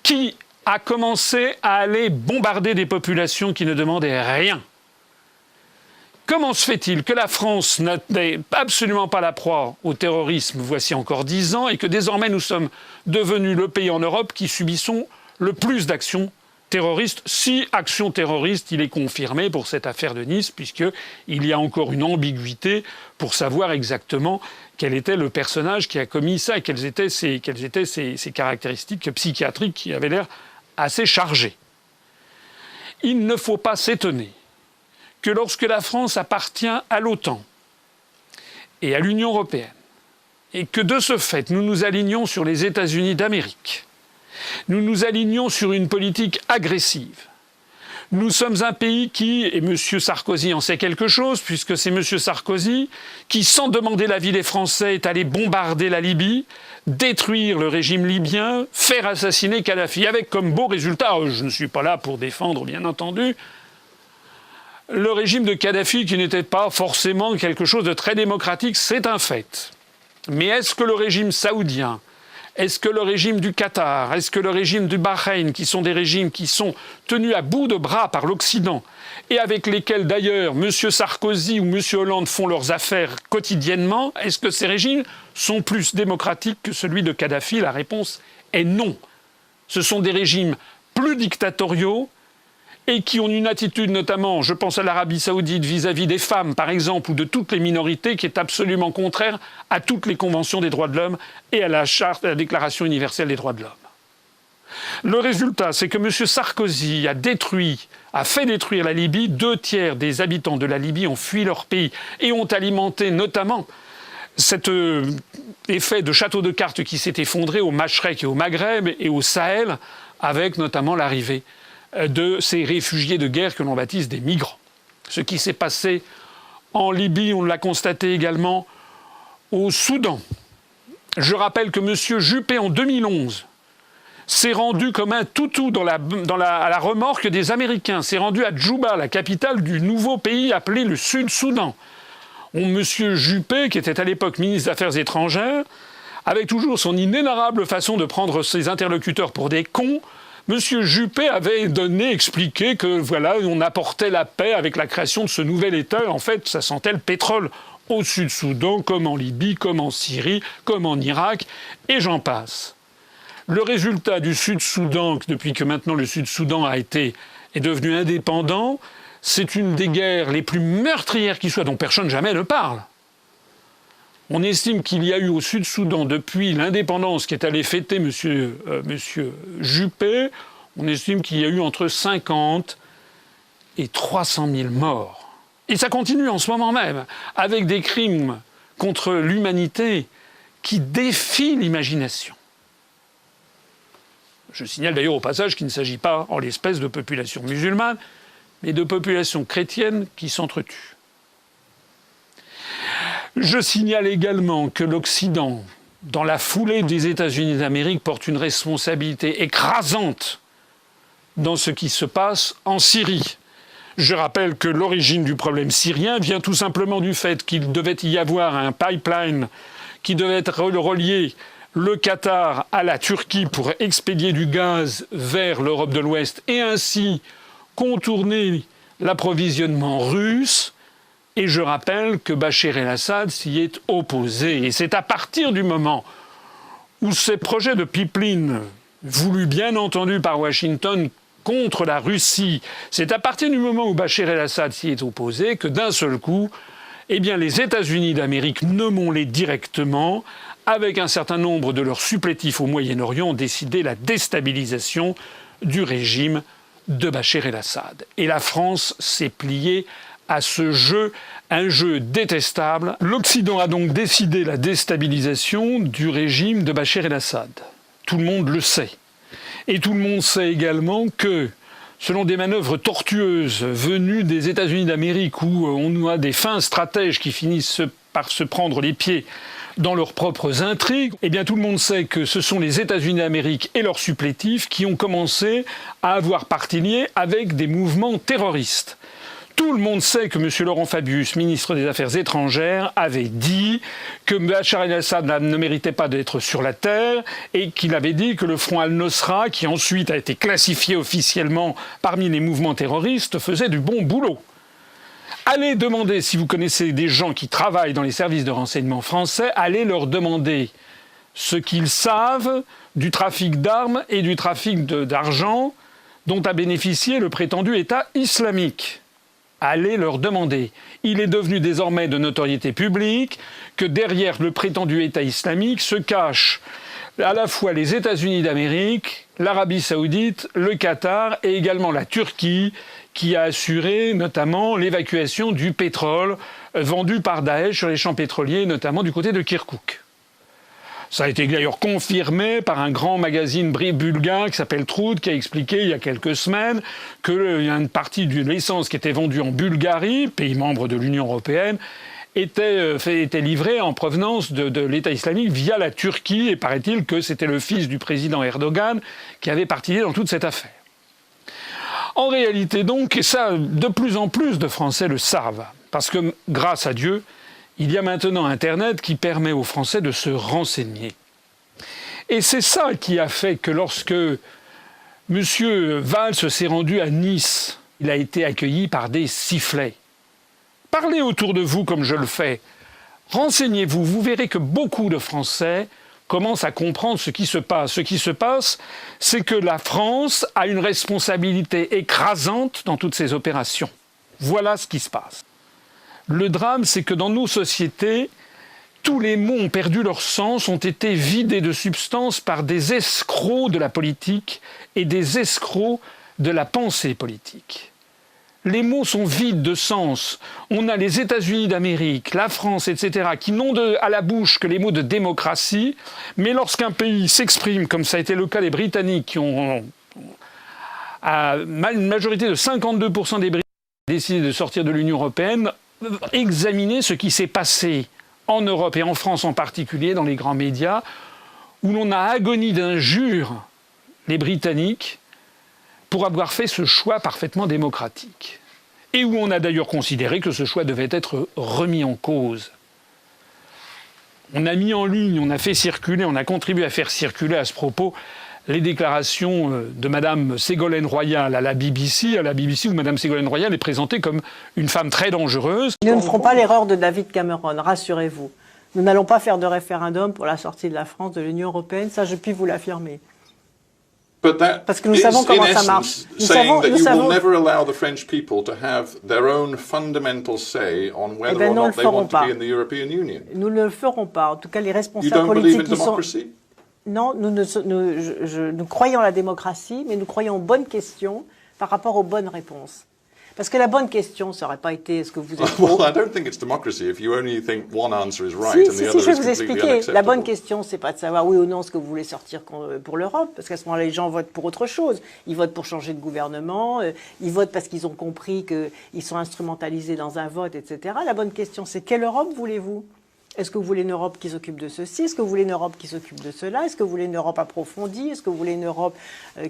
qui a commencé à aller bombarder des populations qui ne demandaient rien. Comment se fait-il que la France n'était absolument pas la proie au terrorisme voici encore 10 ans et que désormais nous sommes devenus le pays en Europe qui subissons le plus d'actions terroristes? Si action terroriste, il est confirmé pour cette affaire de Nice, puisqu'il y a encore une ambiguïté pour savoir exactement quel était le personnage qui a commis ça et quelles étaient ses caractéristiques psychiatriques qui avaient l'air assez chargées. Il ne faut pas s'étonner que lorsque la France appartient à l'OTAN et à l'Union européenne, et que de ce fait nous nous alignons sur les États-Unis d'Amérique, nous nous alignons sur une politique agressive. Nous sommes un pays qui, et M. Sarkozy en sait quelque chose, puisque c'est M. Sarkozy qui, sans demander l'avis des Français, est allé bombarder la Libye, détruire le régime libyen, faire assassiner Kadhafi, avec comme beau résultat, je ne suis pas là pour défendre bien entendu, le régime de Kadhafi qui n'était pas forcément quelque chose de très démocratique, c'est un fait. Mais est-ce que le régime saoudien, est-ce que le régime du Qatar, est-ce que le régime du Bahreïn, qui sont des régimes qui sont tenus à bout de bras par l'Occident et avec lesquels d'ailleurs M. Sarkozy ou M. Hollande font leurs affaires quotidiennement, est-ce que ces régimes sont plus démocratiques que celui de Kadhafi? La réponse est non. Ce sont des régimes plus dictatoriaux et qui ont une attitude, notamment, je pense à l'Arabie Saoudite, vis-à-vis des femmes, par exemple, ou de toutes les minorités, qui est absolument contraire à toutes les conventions des droits de l'homme et à la charte, à la Déclaration universelle des droits de l'homme. Le résultat, c'est que M. Sarkozy a fait détruire la Libye. 2/3 des habitants de la Libye ont fui leur pays et ont alimenté notamment cet effet de château de cartes qui s'est effondré au Machrek et au Maghreb et au Sahel, avec notamment l'arrivée de ces réfugiés de guerre que l'on baptise des migrants. Ce qui s'est passé en Libye, on l'a constaté également au Soudan. Je rappelle que M. Juppé, en 2011, s'est rendu comme un toutou à la remorque des Américains, s'est rendu à Djouba, la capitale du nouveau pays appelé le Sud-Soudan. M. Juppé, qui était à l'époque ministre des Affaires étrangères, avec toujours son inénarrable façon de prendre ses interlocuteurs pour des cons, M. Juppé avait expliqué que voilà, on apportait la paix avec la création de ce nouvel État. En fait, ça sentait le pétrole au Sud-Soudan, comme en Libye, comme en Syrie, comme en Irak, et j'en passe. Le résultat du Sud-Soudan, depuis que maintenant le Sud-Soudan est devenu indépendant, c'est une des guerres les plus meurtrières qui soit, dont personne jamais ne parle. On estime qu'il y a eu au Sud-Soudan, depuis l'indépendance qui est allé fêter monsieur Juppé, on estime qu'il y a eu entre 50 et 300 000 morts. Et ça continue en ce moment même, avec des crimes contre l'humanité qui défient l'imagination. Je signale d'ailleurs au passage qu'il ne s'agit pas, en l'espèce, de populations musulmanes, mais de populations chrétiennes qui s'entretuent. Je signale également que l'Occident, dans la foulée des États-Unis d'Amérique, porte une responsabilité écrasante dans ce qui se passe en Syrie. Je rappelle que l'origine du problème syrien vient tout simplement du fait qu'il devait y avoir un pipeline qui devait relier le Qatar à la Turquie pour expédier du gaz vers l'Europe de l'Ouest et ainsi contourner l'approvisionnement russe. Et je rappelle que Bachar el-Assad s'y est opposé. Et c'est à partir du moment où ces projets de pipeline, voulus bien entendu par Washington contre la Russie, c'est à partir du moment où Bachar el-Assad s'y est opposé que d'un seul coup, eh bien, les États-Unis d'Amérique, nommons-les directement, avec un certain nombre de leurs supplétifs au Moyen-Orient, ont décidé la déstabilisation du régime de Bachar el-Assad. Et la France s'est pliée à ce jeu, un jeu détestable. L'Occident a donc décidé la déstabilisation du régime de Bachar el-Assad. Tout le monde le sait. Et tout le monde sait également que, selon des manœuvres tortueuses venues des États-Unis d'Amérique, où on a des fins stratèges qui finissent par se prendre les pieds dans leurs propres intrigues, eh bien tout le monde sait que ce sont les États-Unis d'Amérique et leurs supplétifs qui ont commencé à avoir partie liée avec des mouvements terroristes. Tout le monde sait que M. Laurent Fabius, ministre des Affaires étrangères, avait dit que Bachar el-Assad ne méritait pas d'être sur la terre et qu'il avait dit que le front Al-Nosra, qui ensuite a été classifié officiellement parmi les mouvements terroristes, faisait du bon boulot. Allez demander, si vous connaissez des gens qui travaillent dans les services de renseignement français, allez leur demander ce qu'ils savent du trafic d'armes et du trafic d'argent dont a bénéficié le prétendu État islamique. Allez leur demander. Il est devenu désormais de notoriété publique que derrière le prétendu État islamique se cachent à la fois les États-Unis d'Amérique, l'Arabie saoudite, le Qatar et également la Turquie, qui a assuré notamment l'évacuation du pétrole vendu par Daesh sur les champs pétroliers, notamment du côté de Kirkouk. Ça a été d'ailleurs confirmé par un grand magazine bulgare qui s'appelle Troud, qui a expliqué il y a quelques semaines qu'il y a une partie de l'essence qui était vendue en Bulgarie, pays membre de l'Union européenne, était livrée en provenance de l'État islamique via la Turquie, et paraît-il que c'était le fils du président Erdogan qui avait participé dans toute cette affaire. En réalité donc, et ça de plus en plus de Français le savent, parce que grâce à Dieu, il y a maintenant Internet qui permet aux Français de se renseigner. Et c'est ça qui a fait que lorsque M. Valls s'est rendu à Nice, il a été accueilli par des sifflets. Parlez autour de vous comme je le fais. Renseignez-vous, vous verrez que beaucoup de Français commencent à comprendre ce qui se passe. Ce qui se passe, c'est que la France a une responsabilité écrasante dans toutes ces opérations. Voilà ce qui se passe. Le drame, c'est que dans nos sociétés, tous les mots ont perdu leur sens, ont été vidés de substance par des escrocs de la politique et des escrocs de la pensée politique. Les mots sont vides de sens. On a les États-Unis d'Amérique, la France, etc., qui n'ont à la bouche que les mots de démocratie, mais lorsqu'un pays s'exprime, comme ça a été le cas des Britanniques, qui ont à une majorité de 52% des Britanniques décidé de sortir de l'Union européenne, examiner ce qui s'est passé en Europe et en France en particulier, dans les grands médias, où l'on a agonie d'injures les Britanniques pour avoir fait ce choix parfaitement démocratique. Et où on a d'ailleurs considéré que ce choix devait être remis en cause. On a mis en ligne, on a fait circuler, on a contribué à faire circuler à ce propos les déclarations de Mme Ségolène Royal à la BBC où Mme Ségolène Royal est présentée comme une femme très dangereuse. Nous ne ferons pas l'erreur de David Cameron, rassurez-vous. Nous n'allons pas faire de référendum pour la sortie de la France de l'Union européenne, ça je puis vous l'affirmer. Parce que nous savons comment ça marche. Nous savons. Nous ne le ferons pas. Nous ne le ferons pas. En tout cas, les responsables politiques qui sont... Non, nous croyons en la démocratie, mais nous croyons aux bonnes questions par rapport aux bonnes réponses. Parce que la bonne question, ça n'aurait pas été est-ce que vous êtes pour... Well, I don't think it's democracy if you only think one answer is right and the other is completely unacceptable. Je vais vous expliquer. La bonne question, c'est pas de savoir oui ou non ce que vous voulez sortir pour l'Europe, parce qu'à ce moment-là, les gens votent pour autre chose. Ils votent pour changer de gouvernement, ils votent parce qu'ils ont compris qu'ils sont instrumentalisés dans un vote, etc. La bonne question, c'est quelle Europe voulez-vous ? Est-ce que vous voulez une Europe qui s'occupe de ceci? Est-ce que vous voulez une Europe qui s'occupe de cela? Est-ce que vous voulez une Europe approfondie? Est-ce que vous voulez une Europe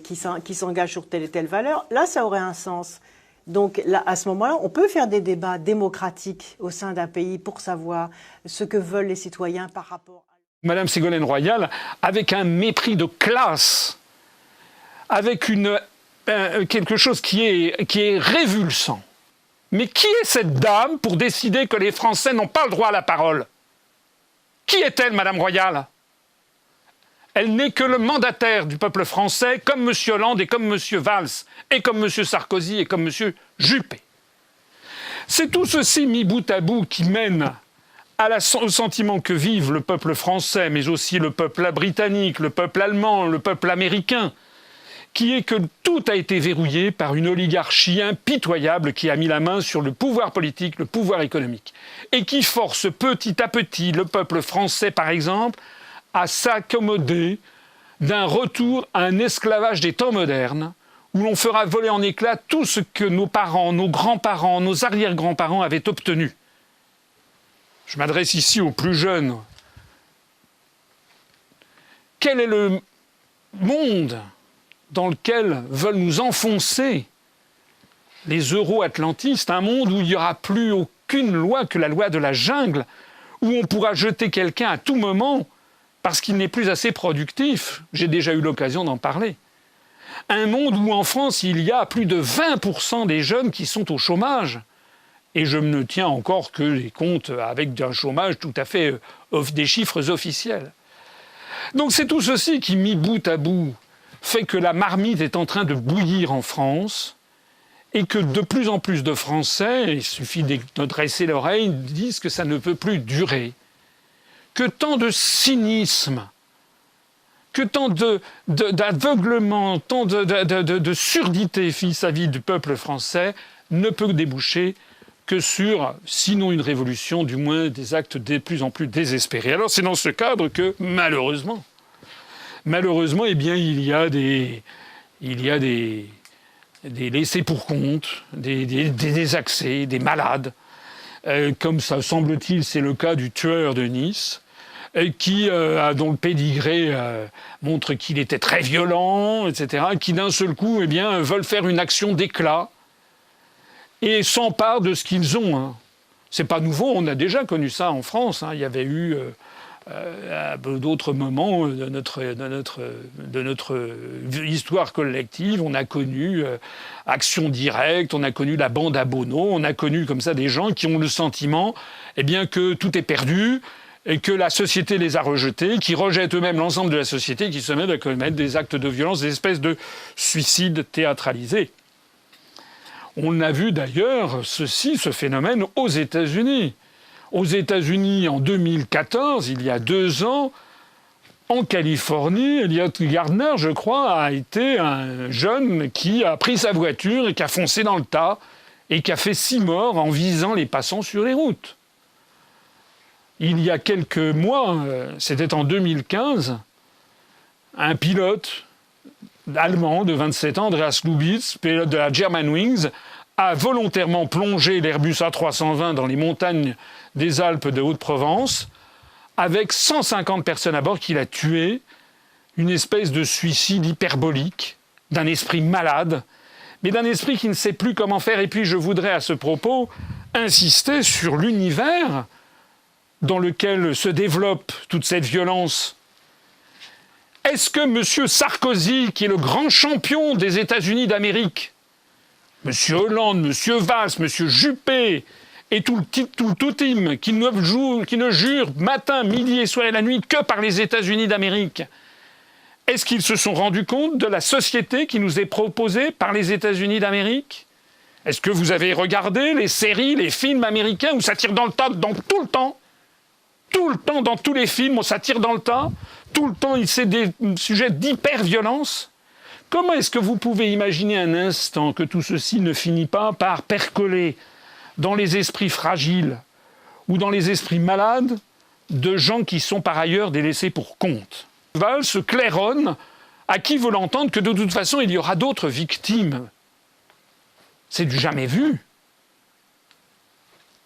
qui s'engage sur telle et telle valeur? Là, ça aurait un sens. Donc, là, à ce moment-là, on peut faire des débats démocratiques au sein d'un pays pour savoir ce que veulent les citoyens par rapport à... Madame Ségolène Royal, avec un mépris de classe, avec quelque chose qui est révulsant. Mais qui est cette dame pour décider que les Français n'ont pas le droit à la parole? Qui est-elle, Madame Royal? Elle n'est que le mandataire du peuple français, comme M. Hollande et comme M. Valls, et comme M. Sarkozy et comme M. Juppé. C'est tout ceci mis bout à bout qui mène au sentiment que vivent le peuple français, mais aussi le peuple britannique, le peuple allemand, le peuple américain, qui est que tout a été verrouillé par une oligarchie impitoyable qui a mis la main sur le pouvoir politique, le pouvoir économique, et qui force petit à petit le peuple français, par exemple, à s'accommoder d'un retour à un esclavage des temps modernes, où l'on fera voler en éclats tout ce que nos parents, nos grands-parents, nos arrière-grands-parents avaient obtenu. Je m'adresse ici aux plus jeunes. Quel est le monde dans lequel veulent nous enfoncer les euro-atlantistes, un monde où il n'y aura plus aucune loi que la loi de la jungle, où on pourra jeter quelqu'un à tout moment parce qu'il n'est plus assez productif. J'ai déjà eu l'occasion d'en parler. Un monde où en France, il y a plus de 20% des jeunes qui sont au chômage. Et je ne tiens encore que les comptes avec un chômage tout à fait des chiffres officiels. Donc c'est tout ceci qui, mis bout à bout, fait que la marmite est en train de bouillir en France et que de plus en plus de Français, il suffit de dresser l'oreille, disent que ça ne peut plus durer. Que tant de cynisme, que tant d'aveuglement, tant de surdité vis-à-vis du peuple français ne peut déboucher que sur, sinon une révolution, du moins des actes de plus en plus désespérés. Alors c'est dans ce cadre que, malheureusement, eh bien, il y a des laissés pour compte, des désaxés, des malades, comme ça semble-t-il, c'est le cas du tueur de Nice, dont le pédigré montre qu'il était très violent, etc., qui d'un seul coup, eh bien, veulent faire une action d'éclat et s'emparent de ce qu'ils ont. Hein. C'est pas nouveau, on a déjà connu ça en France. Hein. Il y avait eu à d'autres moments de notre histoire collective, on a connu Action Directe, on a connu la bande à Bono, on a connu comme ça des gens qui ont le sentiment, eh bien, que tout est perdu et que la société les a rejetés, qui rejettent eux-mêmes l'ensemble de la société, qui se mettent à commettre des actes de violence, des espèces de suicides théâtralisés. On a vu d'ailleurs ce phénomène aux États-Unis. Aux États-Unis, en 2014, il y a 2 ans, en Californie, Elliot Gardner, je crois, a été un jeune qui a pris sa voiture et qui a foncé dans le tas et qui a fait 6 morts en visant les passants sur les routes. Il y a quelques mois, c'était en 2015, un pilote allemand de 27 ans, Andreas Lubitz, pilote de la Germanwings, a volontairement plongé l'Airbus A320 dans les montagnes des Alpes de Haute-Provence, avec 150 personnes à bord qu'il a tuées, une espèce de suicide hyperbolique, d'un esprit malade, mais d'un esprit qui ne sait plus comment faire. Et puis je voudrais à ce propos insister sur l'univers dans lequel se développe toute cette violence. Est-ce que M. Sarkozy, qui est le grand champion des États-Unis d'Amérique, M. Hollande, M. Valls, M. Juppé et tout le team qui ne jure matin, midi et soir et la nuit que par les États-Unis d'Amérique, est-ce qu'ils se sont rendus compte de la société qui nous est proposée par les États-Unis d'Amérique ? Est-ce que vous avez regardé les séries, les films américains où ça tire dans le tas tout le temps ? Tout le temps, dans tous les films, ça tire dans le tas. Tout le temps, c'est des sujets d'hyper-violence. Comment est-ce que vous pouvez imaginer un instant que tout ceci ne finit pas par percoler dans les esprits fragiles ou dans les esprits malades de gens qui sont par ailleurs des laissés pour compte ? Valls se claironne à qui veut l'entendre que de toute façon, il y aura d'autres victimes. C'est du jamais vu.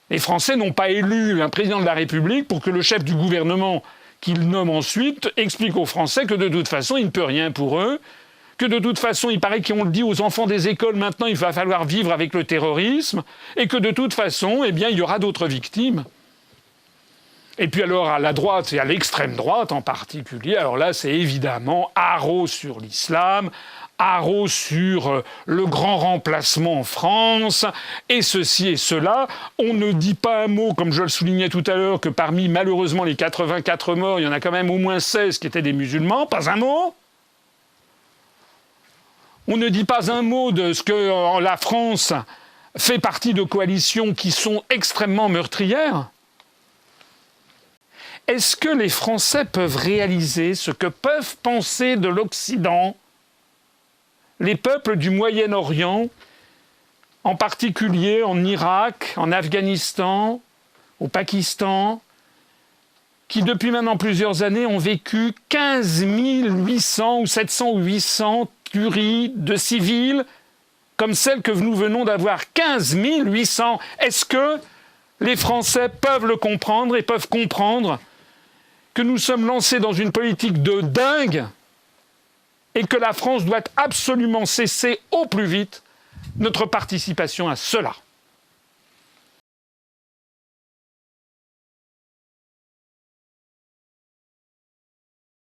Les Français n'ont pas élu un président de la République pour que le chef du gouvernement qu'il nomme ensuite explique aux Français que de toute façon, il ne peut rien pour eux, que de toute façon, il paraît qu'on le dit aux enfants des écoles, maintenant, il va falloir vivre avec le terrorisme, et que de toute façon, eh bien, il y aura d'autres victimes. Et puis alors, à la droite, et à l'extrême droite en particulier, alors là, c'est évidemment haro sur l'islam, haro sur le grand remplacement en France, et ceci et cela. On ne dit pas un mot, comme je le soulignais tout à l'heure, que parmi, malheureusement, les 84 morts, il y en a quand même au moins 16 qui étaient des musulmans, pas un mot. On ne dit pas un mot de ce que la France fait partie de coalitions qui sont extrêmement meurtrières. Est-ce que les Français peuvent réaliser ce que peuvent penser de l'Occident les peuples du Moyen-Orient, en particulier en Irak, en Afghanistan, au Pakistan, qui depuis maintenant plusieurs années ont vécu 15 800 ou 700 ou 800 tueries de civils, comme celle que nous venons d'avoir, 15 800. Est-ce que les Français peuvent le comprendre et peuvent comprendre que nous sommes lancés dans une politique de dingue et que la France doit absolument cesser au plus vite notre participation à cela.